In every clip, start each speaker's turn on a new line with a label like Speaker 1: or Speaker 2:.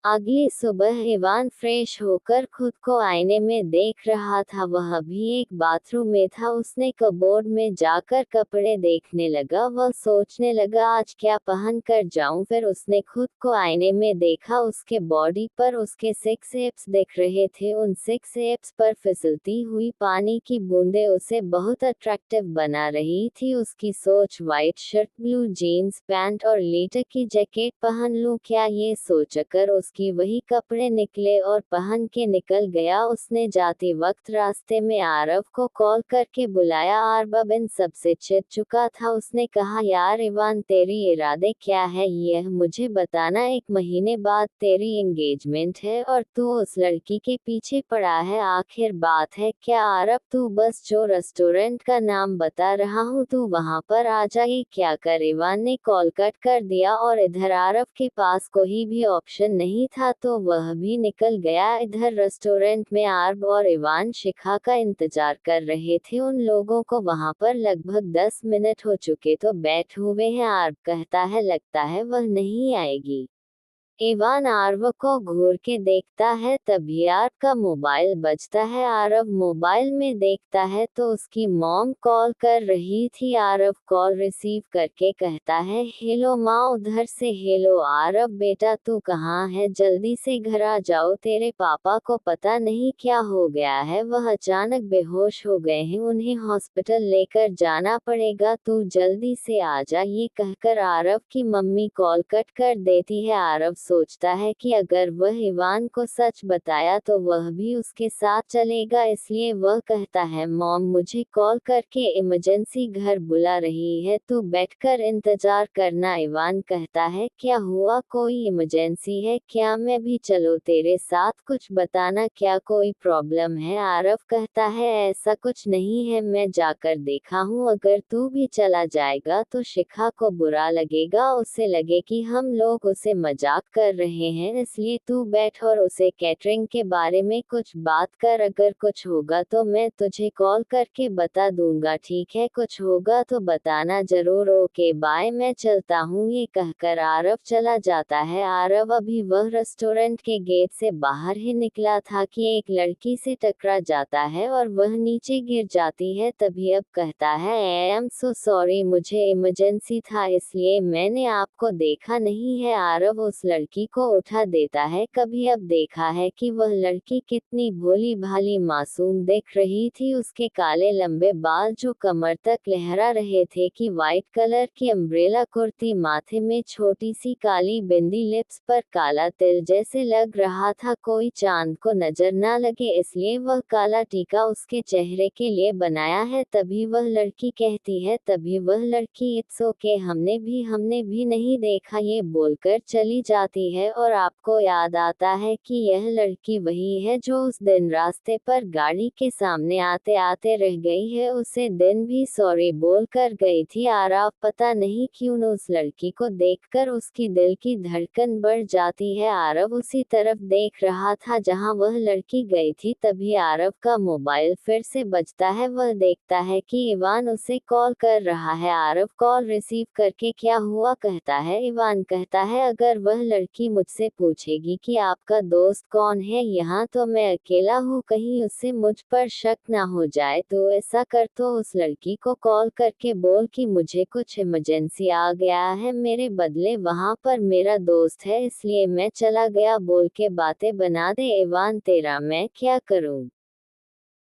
Speaker 1: अगली सुबह Ivan fresh होकर खुद को आईने में देख रहा था। वह भी एक बाथरूम में था। उसने कबोर्ड में जाकर कपड़े देखने लगा। वह सोचने लगा आज क्या पहन कर जाऊं। फिर उसने खुद को आईने में देखा। उसके बॉडी पर उसके सिक्स एब्स दिख रहे थे। उन सिक्स एब्स पर फिसलती हुई पानी की बूंदें उसे बहुत अट्रैक्टिव बना रही थी। उसकी सोच white shirt, blue jeans pant और लेटर की जैकेट पहन लूं क्या, ये सोचकर उसकी वही कपड़े निकले और पहन के निकल गया। उसने जाते वक्त रास्ते में आरव को कॉल करके बुलाया। आरव इन सबसे चिढ़ चुका था। उसने कहा, यार इवान, तेरी इरादे क्या है यह मुझे बताना। 1 महीने बाद तेरी एंगेजमेंट है और तू उस लड़की के पीछे पड़ा है। आखिर बात है क्या? आरव, तू बस जो रेस्टोरेंट का नाम बता रहा हूँ तू वहां पर आ जाए क्या कर। इवान ने कॉल कट कर दिया और इधर आरव के पास कोई भी ऑप्शन नहीं था तो वह भी निकल गया। इधर रेस्टोरेंट में आरव और इवान शिखा का इंतजार कर रहे थे। उन लोगों को वहां पर लगभग 10 मिनट हो चुके तो बैठ हुए हैं। आरव कहता है, लगता है वह नहीं आएगी। इवान आरव को घूर के देखता है। तभी आरव का मोबाइल बजता है। आरव मोबाइल में देखता है तो उसकी मॉम कॉल कर रही थी। आरव कॉल रिसीव करके कहता है, हेलो माँ। उधर से, हेलो आरव बेटा, तू कहाँ है? जल्दी से घर आ जाओ, तेरे पापा को पता नहीं क्या हो गया है, वह अचानक बेहोश हो गए हैं, उन्हें हॉस्पिटल लेकर जाना पड़ेगा, तू जल्दी से आ जा। ये कहकर आरव की मम्मी कॉल कट कर देती है। आरव सोचता है कि अगर वह इवान को सच बताया तो वह भी उसके साथ चलेगा, इसलिए वह कहता है, मॉम मुझे कॉल करके इमरजेंसी घर बुला रही है, तू बैठकर इंतजार करना। इवान कहता है, क्या हुआ, कोई इमरजेंसी है क्या? मैं भी चलो तेरे साथ, कुछ बताना, क्या कोई प्रॉब्लम है? आरव कहता है, ऐसा कुछ नहीं है, मैं जाकर देखा हूँ, अगर तू भी चला जाएगा तो शिखा को बुरा लगेगा, उसे लगे कि हम लोग उसे मजाक कर रहे हैं, इसलिए तू बैठ और उसे कैटरिंग के बारे में कुछ बात कर। अगर कुछ होगा तो मैं तुझे कॉल करके बता दूंगा, ठीक है? कुछ होगा तो बताना जरूर। ओके बाय, मैं चलता हूँ। ये कहकर आरव चला जाता है। आरव अभी वह रेस्टोरेंट के गेट से बाहर ही निकला था कि एक लड़की से टकरा जाता है और वह नीचे गिर जाती है। तभी अब कहता है, आई एम सो सॉरी, मुझे इमरजेंसी था इसलिए मैंने आपको देखा नहीं है। आरव उस लड़की को उठा देता है। कभी अब देखा है कि वह लड़की कितनी भोली भाली मासूम दिख रही थी। उसके काले लंबे बाल जो कमर तक लहरा रहे थे, कि वाइट कलर की अम्ब्रेला कुर्ती, माथे में छोटी सी काली बिंदी, लिप्स पर काला तिल, जैसे लग रहा था कोई चांद को नजर ना लगे, इसलिए वह काला टीका उसके चेहरे के लिए बनाया है। तभी वह लड़की कहती है, तभी वह लड़की, इट्स ओके, हमने भी नहीं देखा, ये बोलकर चली जाती है। और आपको याद आता है कि यह लड़की वही है जो उस दिन रास्ते पर गाड़ी के सामने आते आते रह गई है, उसे दिन भी सॉरी बोल कर गई थी। आरव पता नहीं क्यों उस लड़की को देखकर उसकी दिल की धड़कन बढ़ जाती है। आरव उसी तरफ देख रहा था जहां वह लड़की गई थी। तभी आरव का मोबाइल फिर से बजता है। वह देखता है कि इवान उसे कॉल कर रहा है। आरव कॉल रिसीव करके, क्या हुआ, कहता है। इवान कहता है, अगर वह लड़की मुझसे पूछेगी कि आपका दोस्त कौन है यहाँ, तो मैं अकेला हूँ, कहीं उससे मुझ पर शक ना हो जाए, तो ऐसा कर, तो उस लड़की को कॉल करके बोल कि मुझे कुछ इमरजेंसी आ गया है, मेरे बदले वहाँ पर मेरा दोस्त है इसलिए मैं चला गया, बोल के बातें बना दे। इवान, तेरा मैं क्या करूँ?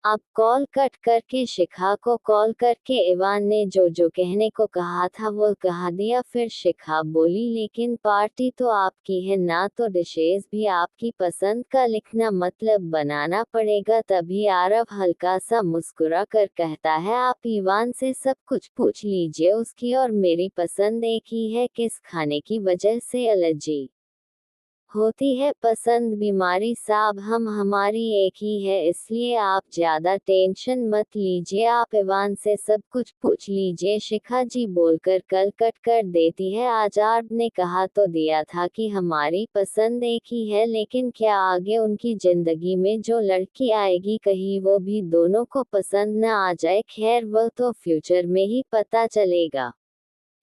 Speaker 1: अब कॉल कट करके शिखा को कॉल करके इवान ने जो जो कहने को कहा था वो कहा दिया। फिर शिखा बोली, लेकिन पार्टी तो आपकी है ना, तो डिशेस भी आपकी पसंद का लिखना, मतलब बनाना पड़ेगा। तभी आरव हल्का सा मुस्कुरा कर कहता है, आप इवान से सब कुछ पूछ लीजिए, उसकी और मेरी पसंद एक ही है, किस खाने की वजह से एलर्जी होती है? पसंद बीमारी साहब, हम हमारी एक ही है, इसलिए आप ज्यादा टेंशन मत लीजिए, आप इवान से सब कुछ पूछ लीजिए। शिखा जी बोलकर कल कट कर देती है। आज आर्ब ने कहा तो दिया था कि हमारी पसंद एक ही है, लेकिन क्या आगे उनकी जिंदगी में जो लड़की आएगी कहीं वो भी दोनों को पसंद न आ जाए? खैर वह तो फ्यूचर में ही पता चलेगा।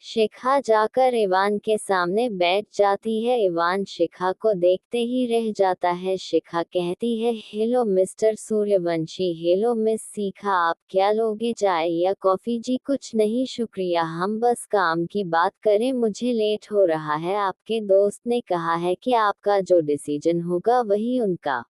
Speaker 1: शिखा जाकर इवान के सामने बैठ जाती है। इवान शिखा को देखते ही रह जाता है। शिखा कहती है, hello mister Suryavanshi. Hello miss Shikha, आप क्या लोगे, चाय या कॉफी? जी कुछ नहीं शुक्रिया, हम बस काम की बात करें, मुझे लेट हो रहा है। आपके दोस्त ने कहा है कि आपका जो डिसीजन होगा वही उनका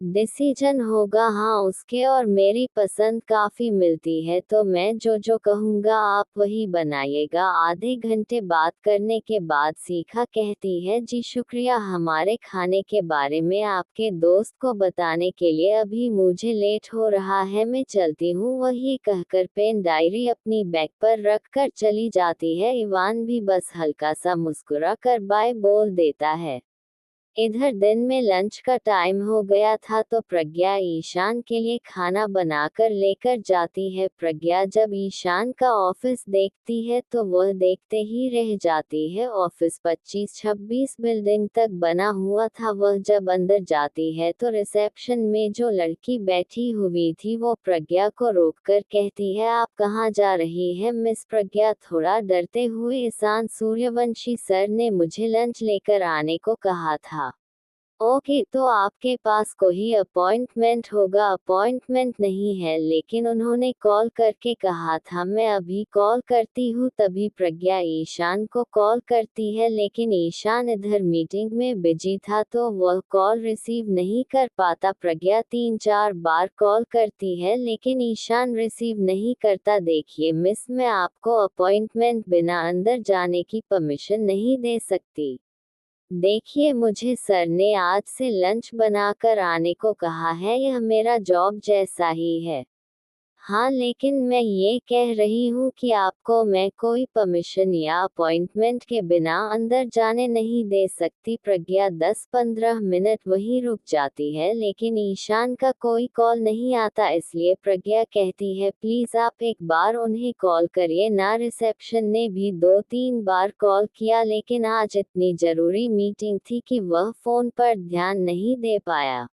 Speaker 1: डिसीजन होगा। हाँ, उसके और मेरी पसंद काफी मिलती है, तो मैं जो जो कहूँगा आप वही बनाइएगा। आधे घंटे बात करने के बाद शिखा कहती है, जी शुक्रिया हमारे खाने के बारे में आपके दोस्त को बताने के लिए। अभी मुझे लेट हो रहा है, मैं चलती हूँ। वही कहकर पेन डायरी अपनी बैग पर रख कर चली जाती है। इवान भी बस हल्का सा मुस्कुरा कर बाय बोल देता है। इधर दिन में लंच का टाइम हो गया था, तो प्रज्ञा ईशान के लिए खाना बनाकर लेकर जाती है। प्रज्ञा जब ईशान का ऑफिस देखती है तो वह देखते ही रह जाती है। ऑफिस 25-26 बिल्डिंग तक बना हुआ था। वह जब अंदर जाती है तो रिसेप्शन में जो लड़की बैठी हुई थी वो प्रज्ञा को रोककर कहती है, आप कहाँ जा रही है मिस प्रज्ञा? थोड़ा डरते हुए, ईशान सूर्यवंशी सर ने मुझे लंच लेकर आने को कहा था। ओके, तो आपके पास कोई अपॉइंटमेंट होगा? अपॉइंटमेंट नहीं है, लेकिन उन्होंने कॉल करके कहा था। मैं अभी कॉल करती हूँ। तभी प्रज्ञा ईशान को कॉल करती है, लेकिन ईशान इधर मीटिंग में बिजी था तो वह कॉल रिसीव नहीं कर पाता। प्रज्ञा 3-4 बार कॉल करती है लेकिन ईशान रिसीव नहीं करता। देखिए मिस, मैं आपको अपॉइंटमेंट बिना अंदर जाने की परमिशन नहीं दे सकती। देखिए, मुझे सर ने आज से लंच बनाकर आने को कहा है, यह मेरा जॉब जैसा ही है। हाँ, लेकिन मैं ये कह रही हूँ कि आपको मैं कोई परमिशन या अपॉइंटमेंट के बिना अंदर जाने नहीं दे सकती। प्रज्ञा 10-15 मिनट वहीं रुक जाती है, लेकिन ईशान का कोई कॉल नहीं आता। इसलिए प्रज्ञा कहती है, प्लीज आप एक बार उन्हें कॉल करिए ना। रिसेप्शन ने भी 2-3 बार कॉल किया, लेकिन आज इतनी जरूरी मीटिंग थी कि वह फोन पर ध्यान नहीं दे पाया।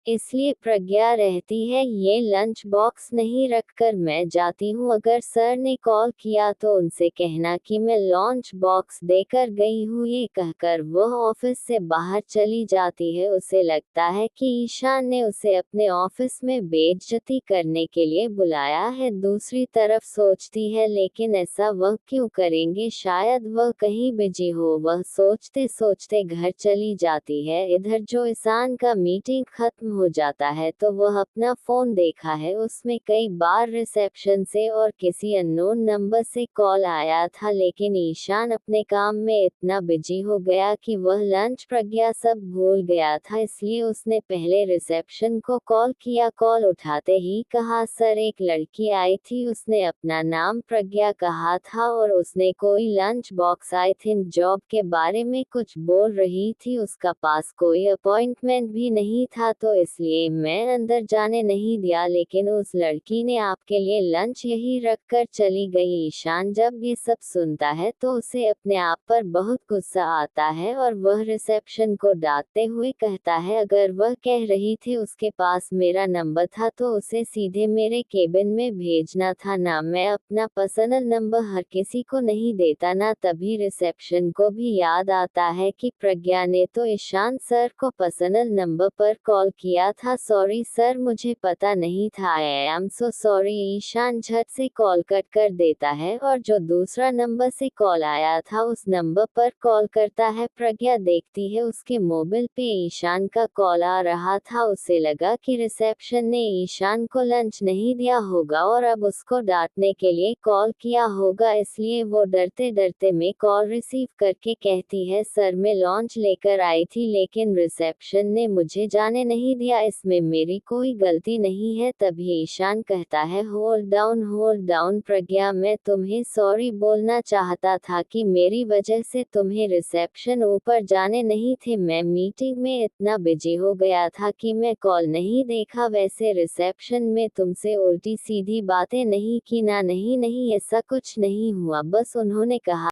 Speaker 1: इसलिए प्रज्ञा रहती है, ये लंच बॉक्स नहीं रखकर मैं जाती हूँ। अगर सर ने कॉल किया तो उनसे कहना कि मैं लंच बॉक्स देकर गई हूँ। ये कहकर वह ऑफिस से बाहर चली जाती है। उसे लगता है कि ईशान ने उसे अपने ऑफिस में बेइज्जती करने के लिए बुलाया है। दूसरी तरफ सोचती है, लेकिन ऐसा वह क्यों करेंगे, शायद वह कहीं बिजी हो। वह सोचते सोचते घर चली जाती है। इधर जो ईशान का मीटिंग खत्म हो जाता है तो वह अपना फोन देखा है। उसमें कई बार रिसेप्शन से और किसी अननोन नंबर से कॉल आया था, लेकिन ईशान अपने काम में इतना बिजी हो गया कि वह लंच प्रज्ञा सब भूल गया था। इसलिए उसने पहले रिसेप्शन को कॉल किया। कॉल उठाते ही कहा, सर एक लड़की आई थी, उसने अपना नाम प्रज्ञा कहा था और उसने कोई lunch box I think job के बारे में कुछ बोल रही थी। उसका पास कोई अपॉइंटमेंट भी नहीं था, तो इसलिए मैं अंदर जाने नहीं दिया, लेकिन उस लड़की ने आपके लिए लंच यही रख कर चली गई। ईशान जब ये सब सुनता है तो उसे अपने आप पर बहुत गुस्सा आता है और वह रिसेप्शन को डांटते हुए कहता है, अगर वह कह रही थी उसके पास मेरा नंबर था तो उसे सीधे मेरे केबिन में भेजना था ना। मैं अपना पर्सनल नंबर हर किसी को नहीं देता ना। तभी रिसेप्शन को भी याद आता है कि प्रज्ञा ने तो ईशान सर को पर्सनल नंबर पर कॉल किया था। सॉरी सर, मुझे पता नहीं था, I am so sorry. Ishan झट से कॉल कट कर देता है और जो दूसरा नंबर से कॉल आया था उस नंबर पर कॉल करता है। प्रज्ञा देखती है उसके मोबाइल पे ईशान का कॉल आ रहा था। उसे लगा कि रिसेप्शन ने ईशान को लंच नहीं दिया होगा और अब उसको डांटने के लिए कॉल किया होगा, इसलिए वो डरते डरते में कॉल रिसीव करके कहती है, सर मैं लंच लेकर आई थी लेकिन रिसेप्शन ने मुझे जाने नहीं दिया, इसमें मेरी कोई गलती नहीं है। तभी ईशान कहता है, होल्ड डाउन प्रज्ञा, मैं तुम्हें सॉरी बोलना चाहता था कि मेरी वजह से तुम्हें रिसेप्शन ऊपर जाने नहीं थे। मैं मीटिंग में इतना बिजी हो गया था कि मैं कॉल नहीं देखा। वैसे रिसेप्शन में तुमसे उल्टी सीधी बातें नहीं की ना। नहीं नहीं, ऐसा कुछ नहीं हुआ, बस उन्होंने कहा